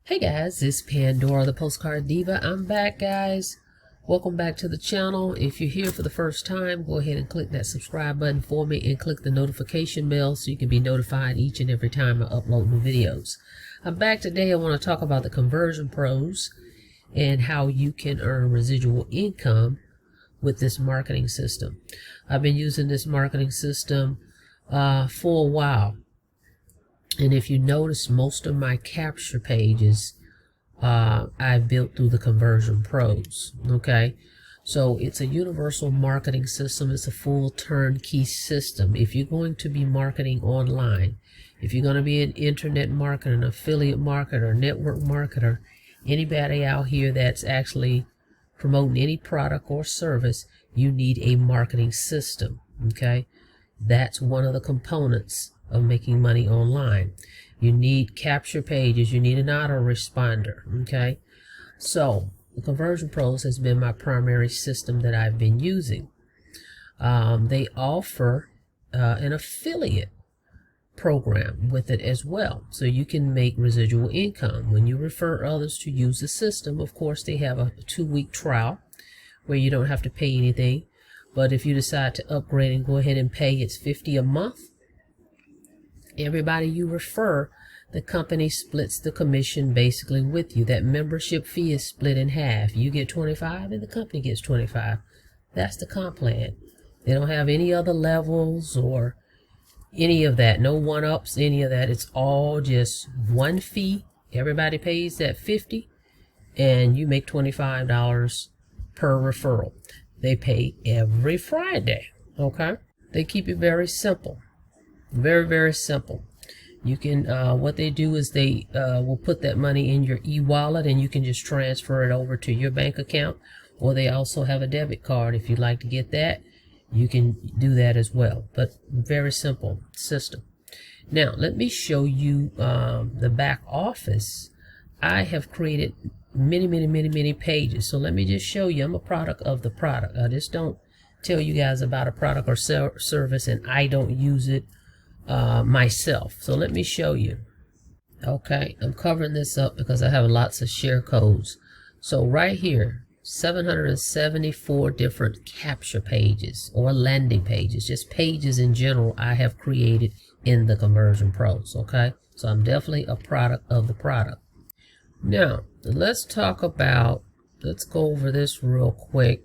Hey guys, it's Pandora, the Postcard Diva. I'm back, guys. Welcome back to the channel. If you're here for the first time, go ahead and click that subscribe button for me and click the notification bell so you can be notified each and every time I upload new videos. I'm back today. I want to talk about the conversion pros and how you can earn residual income with this marketing system. I've been using this marketing system for a while. And if you notice, most of my capture pages I built through the conversion pros. Okay, so it's a universal marketing system. It's a full turnkey system. If you're going to be marketing online, if you're going to be an internet marketer, an affiliate marketer, network marketer, anybody out here that's actually promoting any product or service, you need a marketing system. Okay, that's one of the components of making money online. You need capture pages, you need an autoresponder. Okay, so the Conversion Pros has been my primary system that I've been using. They offer an affiliate program with it as well, so you can make residual income when you refer others to use the system. Of course, they have a 2-week trial where you don't have to pay anything, but if you decide to upgrade and go ahead and pay, it's $50 a month. Everybody you refer, the company splits the commission basically with you. That membership fee is split in half. You get 25 and the company gets 25. That's the comp plan. They don't have any other levels or any of that. No one-ups, any of that. It's all just one fee. Everybody pays that 50 and you make $25 per referral. They pay every Friday. Okay? They keep it very simple. Very simple. You can what they do is they will put that money in your e-wallet and you can just transfer it over to your bank account, or they also have a debit card. If you'd like to get that, you can do that as well. But very simple system. Now let me show you the back office. I have created many pages, so let me just show you. I'm a product of the product. I just don't tell you guys about a product or service and I don't use it myself. So let me show you. Okay, I'm covering this up because I have lots of share codes. So right here, 774 different capture pages or landing pages, just pages in general I have created in the Conversion Pros. Okay, so I'm definitely a product of the product. Now let's go over this real quick,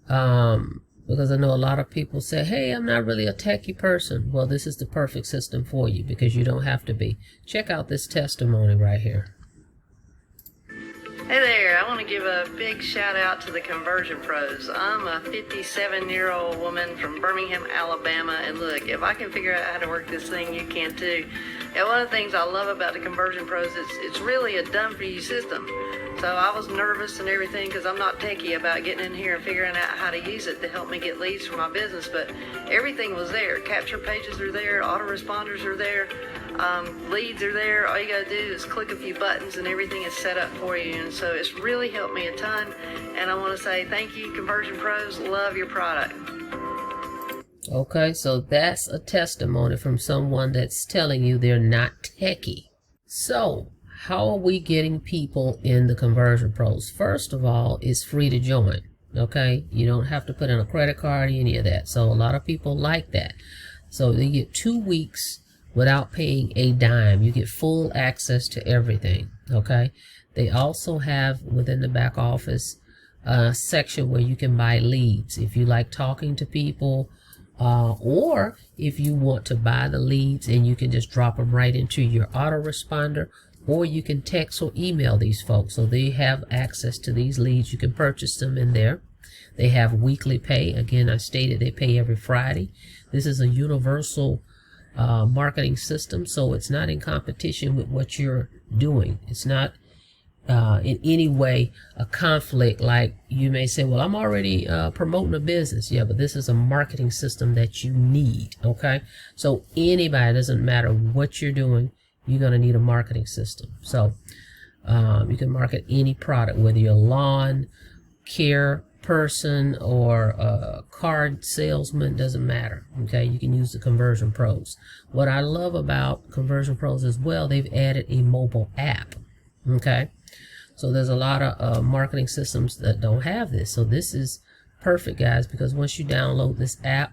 because I know a lot of people say, hey, I'm not really a techie person. Well, this is the perfect system for you because you don't have to be. Check out this testimony right here. Hey there, I want to give a big shout out to the Conversion Pros. I'm a 57-year-old woman from Birmingham, Alabama, and look, if I can figure out how to work this thing, you can too. And one of the things I love about the Conversion Pros is it's really a done-for-you system. So I was nervous and everything because I'm not techie about getting in here and figuring out how to use it to help me get leads for my business, but everything was there. Capture pages are there, autoresponders are there, leads are there. All you gotta do is click a few buttons and everything is set up for you. And so it's really helped me a ton. And I want to say thank you, Conversion Pros. Love your product. Okay, so that's a testimony from someone that's telling you they're not techie. So how are we getting people in the Conversion Pros? First of all, it's free to join. Okay, you don't have to put in a credit card or any of that. So a lot of people like that. So they get 2 weeks without paying a dime. You get full access to everything. Okay, they also have within the back office a section where you can buy leads if you like talking to people, or if you want to buy the leads and you can just drop them right into your autoresponder, or you can text or email these folks. So they have access to these leads. You can purchase them in there. They have weekly pay. Again, I stated they pay every Friday. This is a universal marketing system, so it's not in competition with what you're doing. It's not in any way a conflict. Like you may say, well, I'm already promoting a business. Yeah, but this is a marketing system that you need. Okay, so anybody, doesn't matter what you're doing, you're going to need a marketing system. So you can market any product, whether you're a lawn care person or a card salesman, doesn't matter. Okay, you can use the Conversion Pros. What I love about Conversion Pros as well, they've added a mobile app. Okay, so there's a lot of marketing systems that don't have this. So this is perfect, guys, because once you download this app,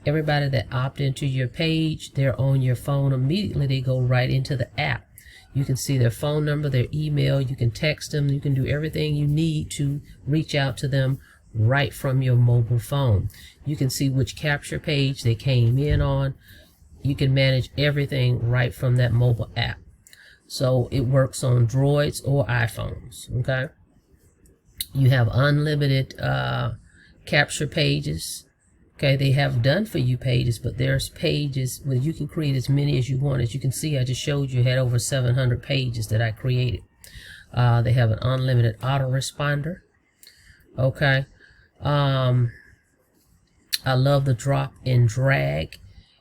everybody that opt into your page, they're on your phone immediately. They go right into the app. You can see their phone number, their email, you can text them, you can do everything you need to reach out to them right from your mobile phone. You can see which capture page they came in on. You can manage everything right from that mobile app. So it works on Droids or iPhones. Okay, you have unlimited capture pages. Okay, they have done for you pages, but there's pages where you can create as many as you want. As you can see, I just showed you had over 700 pages that I created. They have an unlimited autoresponder. Okay, I love the drop and drag.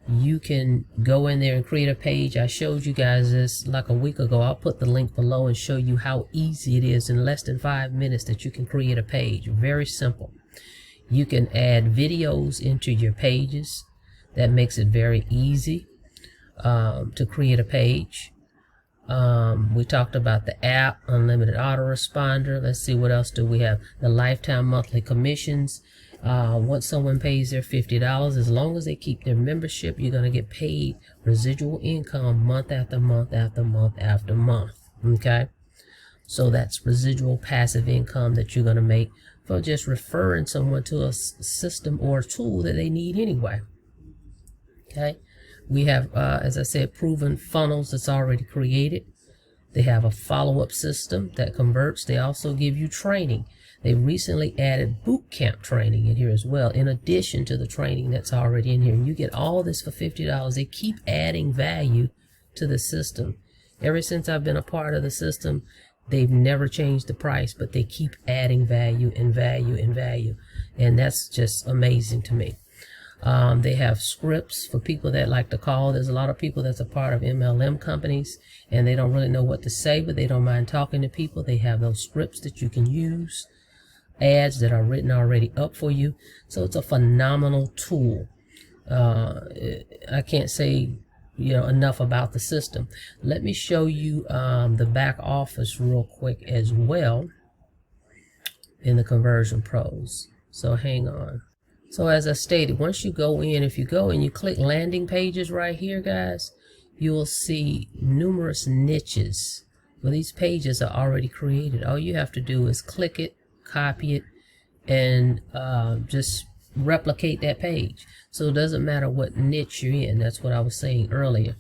You can go in there and create a page. I showed you guys this like a week ago. I'll put the link below and show you how easy it is in less than 5 minutes that you can create a page. Very simple. You can add videos into your pages. That makes it very easy to create a page. We talked about the app, unlimited autoresponder. Let's see, what else do we have? The lifetime monthly commissions. Once someone pays their $50, as long as they keep their membership, you're going to get paid residual income month after month after month after month. Okay, so that's residual passive income that you're going to make for just referring someone to a system or a tool that they need anyway. Okay, we have, as I said, proven funnels that's already created. They have a follow-up system that converts. They also give you training. They recently added boot camp training in here as well, in addition to the training that's already in here. And you get all this for $50. They keep adding value to the system. Ever since I've been a part of the system, they've never changed the price, but they keep adding value and value and value. And that's just amazing to me. They have scripts for people that like to call. There's a lot of people that's a part of MLM companies, and they don't really know what to say, but they don't mind talking to people. They have those scripts that you can use, ads that are written already up for you. So it's a phenomenal tool. I can't say enough about the system. Let me show you the back office real quick as well in the Conversion Pros. So hang on. So as I stated, once you go in, if you go and you click landing pages right here, guys, you will see numerous niches. Well, these pages are already created. All you have to do is click it, copy it, and just replicate that page. So it doesn't matter what niche you're in. That's what I was saying earlier.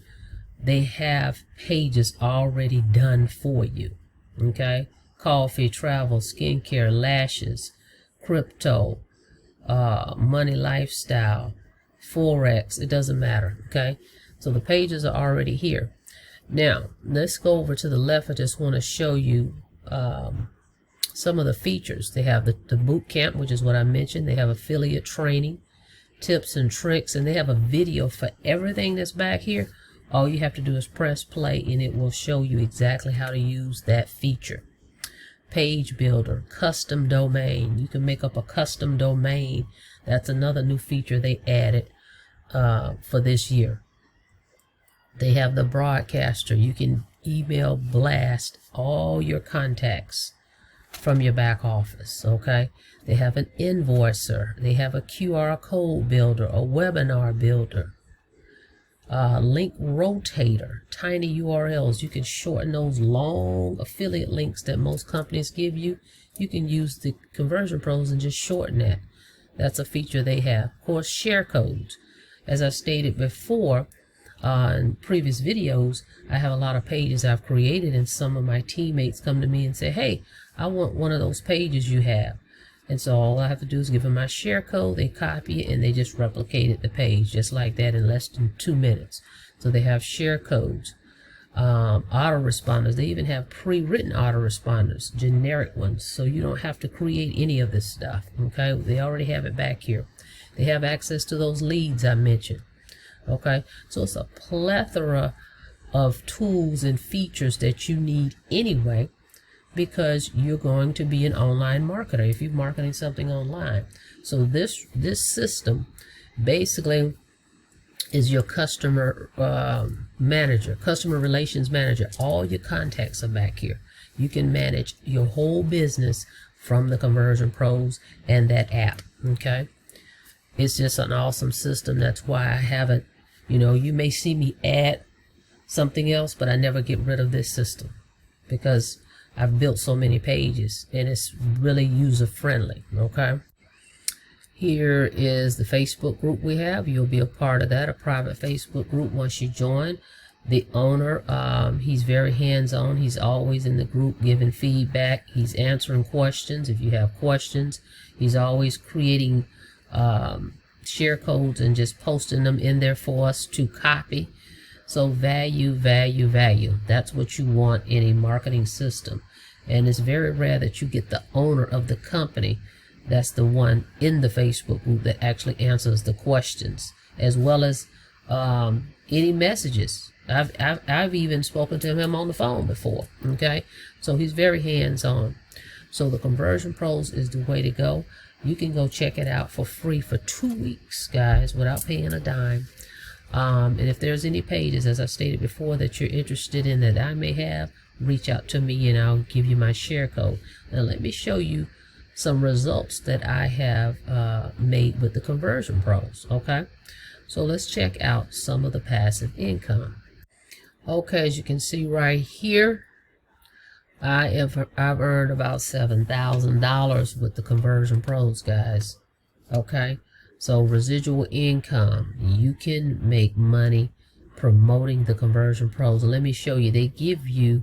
They have pages already done for you. Okay, coffee, travel, skincare, lashes, crypto, money, lifestyle, forex. It doesn't matter. Okay, so the pages are already here. Now let's go over to the left. I just want to show you some of the features. They have the boot camp, which is what I mentioned. They have affiliate training, tips and tricks, and they have a video for everything that's back here. All you have to do is press play and it will show you exactly how to use that feature. Page builder, custom domain. You can make up a custom domain. That's another new feature they added for this year. They have the broadcaster. You can email blast all your contacts from your back office. Okay, they have an invoicer. They have a QR code builder, a webinar builder, link rotator, tiny URLs. You can shorten those long affiliate links that most companies give you. You can use the Conversion Pros and just shorten that. That's a feature they have. Of course, share codes. As I stated before in previous videos, I have a lot of pages I've created, and some of my teammates come to me and say, hey, I want one of those pages you have. And so all I have to do is give them my share code, they copy it, and they just replicated the page just like that in less than 2 minutes. So they have share codes, autoresponders. They even have pre-written autoresponders, generic ones, so you don't have to create any of this stuff. Okay, they already have it back here. They have access to those leads I mentioned. Okay, so it's a plethora of tools and features that you need anyway, because you're going to be an online marketer if you're marketing something online. So this system basically is your customer manager, customer relations manager. All your contacts are back here. You can manage your whole business from the Conversion Pros and that app. Okay, it's just an awesome system. That's why I haven't, you may see me add something else, but I never get rid of this system because I've built so many pages and it's really user friendly. Okay, here is the Facebook group we have. You'll be a part of that, a private Facebook group once you join. The owner, he's very hands-on. He's always in the group giving feedback. He's answering questions if you have questions. He's always creating share codes and just posting them in there for us to copy. So value, value, value. That's what you want in a marketing system. And it's very rare that you get the owner of the company, that's the one in the Facebook group, that actually answers the questions, as well as any messages. I've even spoken to him on the phone before. Okay, so he's very hands-on. So the Conversion Pros is the way to go. You can go check it out for free for 2 weeks, guys, without paying a dime. And if there's any pages, as I stated before, that you're interested in that I may have, reach out to me and I'll give you my share code. Now let me show you some results that I have made with the Conversion Pros. Okay, so let's check out some of the passive income. Okay, as you can see right here, I've earned about $7,000 with the Conversion Pros, guys. Okay, so residual income, you can make money promoting the Conversion Pros. And let me show you, they give you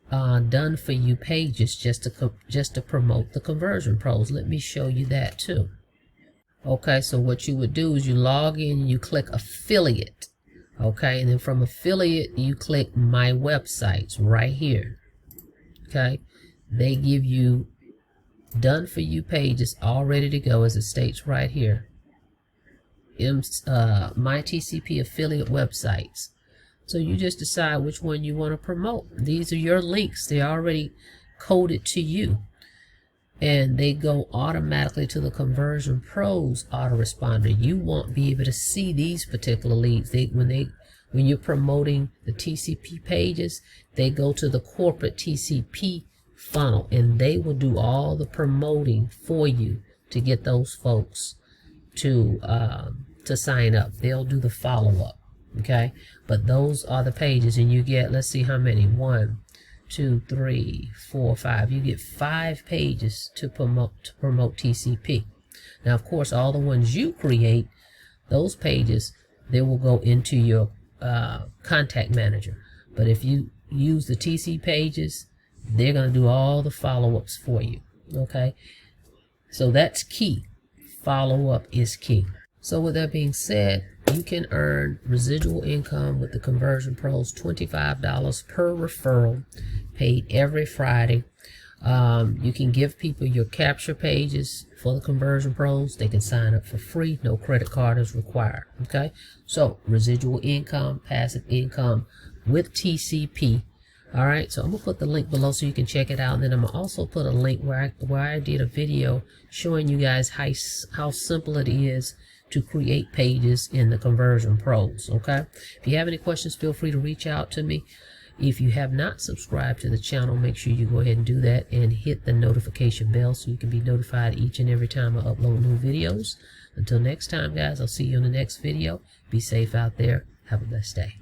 done for you pages just to promote the Conversion Pros. Let me show you that too. Okay, so what you would do is you log in and you click affiliate. Okay, and then from affiliate you click my websites right here. Okay, they give you done for you pages all ready to go, as it states right here. My TCP affiliate websites. So you just decide which one you want to promote. These are your links. They're already coded to you, and they go automatically to the Conversion Pros autoresponder. You won't be able to see these particular leads. When you're promoting the TCP pages, they go to the corporate TCP funnel, and they will do all the promoting for you to get those folks to sign up. They'll do the follow-up. Okay, but those are the pages, and you get, let's see how many, 1, 2, 3, 4, 5. You get 5 pages to promote TCP. Now, of course, all the ones you create, those pages, they will go into your contact manager. But if you use the TC pages, they're going to do all the follow-ups for you. Okay, so that's key. Follow-up is key. So with that being said, you can earn residual income with the Conversion Pros, $25 per referral, paid every Friday. You can give people your capture pages for the Conversion Pros. They can sign up for free. No credit card is required. Okay, so residual income, passive income with TCP. All right, so I'm gonna put the link below so you can check it out, and then I'm gonna also put a link where I did a video showing you guys how simple it is to create pages in the Conversion Pros. Okay, if you have any questions, feel free to reach out to me. If you have not subscribed to the channel, make sure you go ahead and do that and hit the notification bell so you can be notified each and every time I upload new videos. Until next time, guys, I'll see you in the next video. Be safe out there. Have a blessed day.